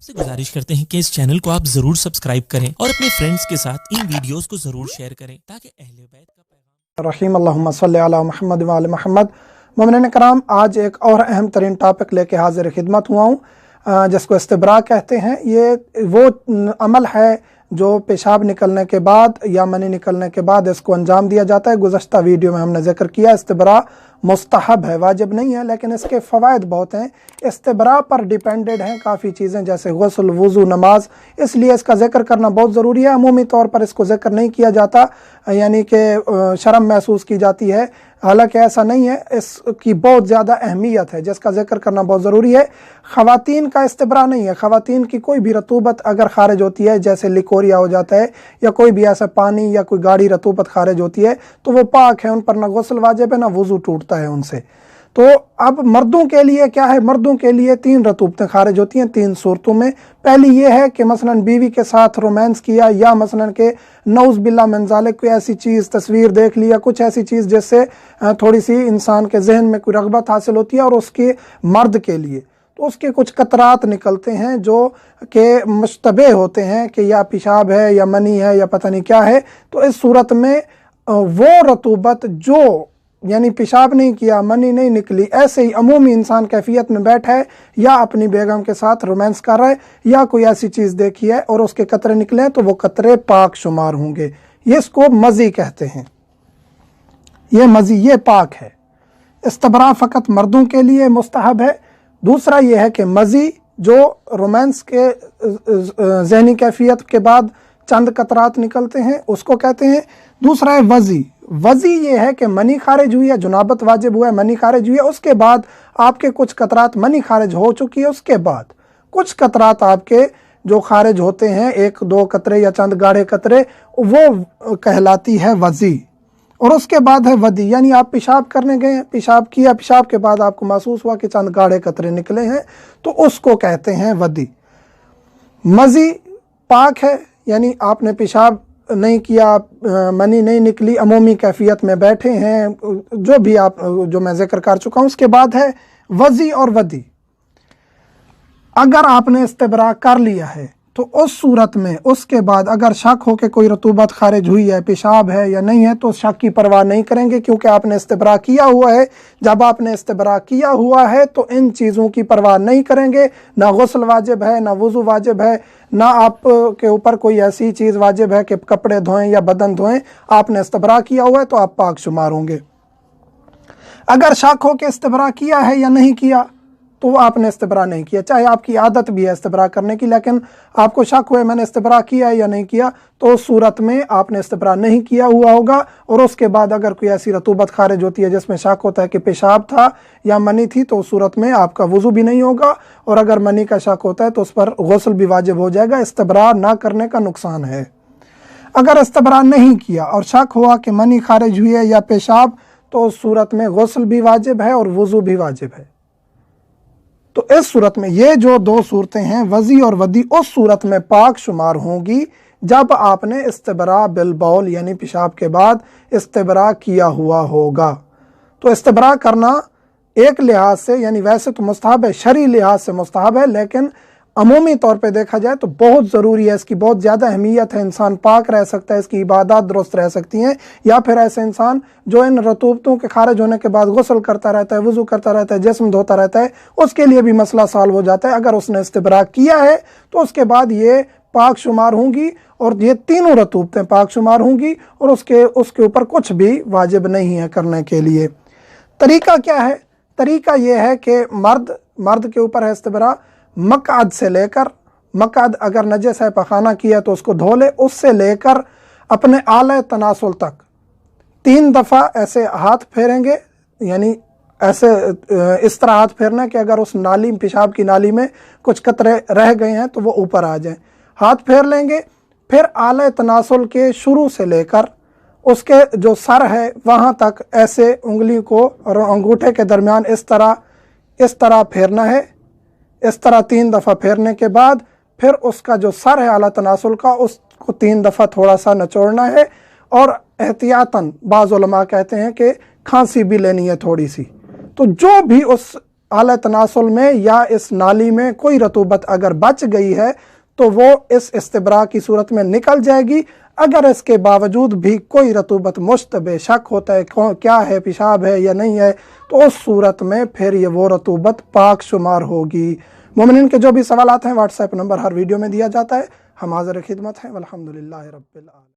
आपसे गुजारिश करते हैं कि इस चैनल को आप जरूर सब्सक्राइब करें और अपने फ्रेंड्स के साथ इन वीडियोस को जरूर शेयर करें ताकि अहले बैत का पैगाम रहीम अल्लाहुम्मा सल्ली अला मुहम्मद व आले मुहम्मद। मोमिनीन कराम, आज एक और अहम तरीन टॉपिक लेके हाजिर खिदमत हुआ हूँ जिसको इस्तिब्रा कहते हैं। ये वो अमल है जो पेशाब निकलने के बाद या मनी निकलने के बाद इसको अंजाम दिया जाता है। गुज़श्ता वीडियो में हमने जिक्र किया इस्तिब्रा मुस्तहब है, वाजिब नहीं है, लेकिन इसके फ़वाइद बहुत हैं। इस्तिब्रा पर डिपेंडेड हैं काफ़ी चीज़ें जैसे गुस्ल, वज़ू, नमाज, इसलिए इसका जिक्र करना बहुत ज़रूरी है। अमूमी तौर पर इसको जिक्र नहीं किया जाता, यानी कि शर्म महसूस की जाती है, हालांकि ऐसा नहीं है। इसकी बहुत ज़्यादा अहमियत है जिसका जिक्र करना बहुत ज़रूरी है। ख़वातीन का इस्तिब्रा नहीं है। ख़वातीन की कोई भी रतूबत अगर खारिज होती है, जैसे लिकोरिया हो जाता है या कोई भी ऐसा पानी या कोई गाढ़ी रतूबत खारिज होती है, तो वो पाक है, उन पर ना गुस्ल वाजिब है ना वज़ू टूटता है उनसे। तो अब मर्दों के लिए क्या है, मर्दों के लिए 3 रतूबतें खारिज होती हैं 3 सूरतों में। पहली ये है कि मसलन बीवी के साथ रोमांस किया या मसलन के नौज़ बिल्ला मिन ज़ालिक कोई ऐसी चीज़ तस्वीर देख लिया, कुछ ऐसी चीज़ जिससे थोड़ी सी इंसान के जहन में कोई रग़बत हासिल होती है, और उसके मर्द के लिए तो उसके कुछ कतरात निकलते हैं जो कि मुश्तबे होते हैं कि या पेशाब है या मनी है या पता नहीं क्या है। तो इस सूरत में वो रतूबत जो यानी पेशाब नहीं किया, मनी नहीं निकली, ऐसे ही अमूमी इंसान कैफियत में बैठा है या अपनी बेगम के साथ रोमांस कर रहा है या कोई ऐसी चीज़ देखी है और उसके कतरे निकले हैं, तो वो कतरे पाक शुमार होंगे। ये इसको मज़ी कहते हैं। ये मज़ी, ये पाक है। इस्तिब्रा फ़कत मर्दों के लिए मुस्तहब है। दूसरा ये है कि मज़ी जो रोमांस के ज़हनी कैफियत के बाद चंद कतरात निकलते हैं उसको कहते हैं। दूसरा है वज़ी। वज़ी ये है कि मनी खारिज हुई है, जुनाबत वाजिब हुआ है, मनी खारिज हुई है, उसके बाद आपके कुछ कतरात मनी खारिज हो चुकी है, उसके बाद कुछ कतरात आपके जो खारिज होते हैं, 1-2 कतरे या चंद गाढ़े कतरे, वो कहलाती है वज़ी। और उसके बाद है वदी, यानी आप पेशाब करने गए, पेशाब किया, पेशाब के बाद आपको महसूस हुआ कि चंद गाढ़े कतरे निकले हैं, तो उसको कहते हैं वदी। मज़ी पाक है, यानी आपने पेशाब नहीं किया, मनी नहीं निकली, अमूमी कैफियत में बैठे हैं, जो भी आप जो मैं जिक्र कर चुका हूँ। उसके बाद है वज़ी और वदी। अगर आपने इस्तिब्रा कर लिया है तो उस सूरत में उसके बाद अगर शक हो कि कोई रतूबत खारिज हुई है, पेशाब है या नहीं है, तो शक की परवाह नहीं करेंगे, क्योंकि आपने इस्तिब्रा किया हुआ है। जब आपने इस्तिब्रा किया हुआ है तो इन चीज़ों की परवाह नहीं करेंगे। ना गुस्ल वाजिब है, ना वज़ू वाजिब है, ना आप के ऊपर कोई ऐसी चीज़ वाजिब है कि कपड़े धोएं या बदन धोएं। आपने इस्तिब्रा किया हुआ है तो आप पाक शुमार होंगे। अगर शक हो कि इस्तिब्रा किया है या नहीं किया, तो आपने इस्तिब्रा नहीं किया, चाहे आपकी आदत भी है इस्तिब्रा करने की, लेकिन आपको शक हुआ मैंने इस्तिब्रा किया है या नहीं किया, तो उस सूरत में आपने इस्तिब्रा नहीं किया हुआ होगा। और उसके बाद अगर कोई ऐसी रतूबत खारिज होती है जिसमें शक होता है कि पेशाब था या मनी थी, तो उस सूरत में आपका वज़ू भी नहीं होगा, और अगर मनी का शक होता है तो उस पर गुस्ल भी वाजिब हो जाएगा। इस्तिब्रा ना करने का नुकसान है। अगर इस्तिब्रा नहीं किया और शक हुआ कि मनी खारिज हुई है या पेशाब, तो उस सूरत में गुस्ल भी वाजिब है और वज़ू भी वाजिब है। तो इस सूरत में ये जो 2 सूरतें हैं, वज़ी और वदी, उस सूरत में पाक शुमार होंगी जब आपने इस्तिब्रा बिल बौल यानी पेशाब के बाद इस्तिब्रा किया हुआ होगा। तो इस्तिब्रा करना एक लिहाज से, यानी वैसे तो मुस्तहब है, शरई लिहाज से मुस्तहब है, लेकिन अमूमी तौर पे देखा जाए तो बहुत ज़रूरी है। इसकी बहुत ज़्यादा अहमियत है। इंसान पाक रह सकता है, इसकी इबादत दुरुस्त रह सकती हैं। या फिर ऐसे इंसान जो इन रतूबतों के खारिज होने के बाद गुस्ल करता रहता है, वज़ू करता रहता है, जिस्म धोता रहता है, उसके लिए भी मसला सॉल्व हो जाता है। अगर उसने इस्तिब्रा किया है तो उसके बाद ये पाक शुमार होंगी और ये तीनों रतूबतें पाक शुमार होंगी, और उसके ऊपर कुछ भी वाजिब नहीं है करने के लिए। तरीका क्या है? तरीका ये है कि मर्द के ऊपर है इस्तिब्रा, मक़अद से लेकर, मक़अद अगर नजस है, पखाना किया तो उसको धो ले, उससे लेकर अपने आले तनासुल तक 3 दफ़ा ऐसे हाथ फेरेंगे, यानी ऐसे इस तरह हाथ फेरना कि अगर उस नाली, पेशाब की नाली में कुछ कतरे रह गए हैं तो वो ऊपर आ जाएं। हाथ फेर लेंगे, फिर आले तनासुल के शुरू से लेकर उसके जो सर है वहाँ तक ऐसे उंगली को और अंगूठे के दरमियान इस तरह फेरना है। इस तरह 3 दफ़ा फेरने के बाद फिर उसका जो सर है आला तनासुल का, उसको 3 दफ़ा थोड़ा सा नचोड़ना है, और एहतियातन बाज़ उलमा कहते हैं कि खांसी भी लेनी है थोड़ी सी। तो जो भी उस आला तनासुल में या इस नाली में कोई रतूबत अगर बच गई है तो वो इस इस्तिबरा की सूरत में निकल जाएगी। अगर इसके बावजूद भी कोई रतूबत मुश्तबे शक होता है क्या है, पेशाब है या नहीं है, तो उस सूरत में फिर ये वो रतूबत पाक शुमार होगी। मोमिनीन के जो भी सवालात हैं व्हाट्सएप नंबर हर वीडियो में दिया जाता है, हम हाज़िर खिदमत हैं। वल्हम्दुलिल्लाहि रब्बिल आलमीन।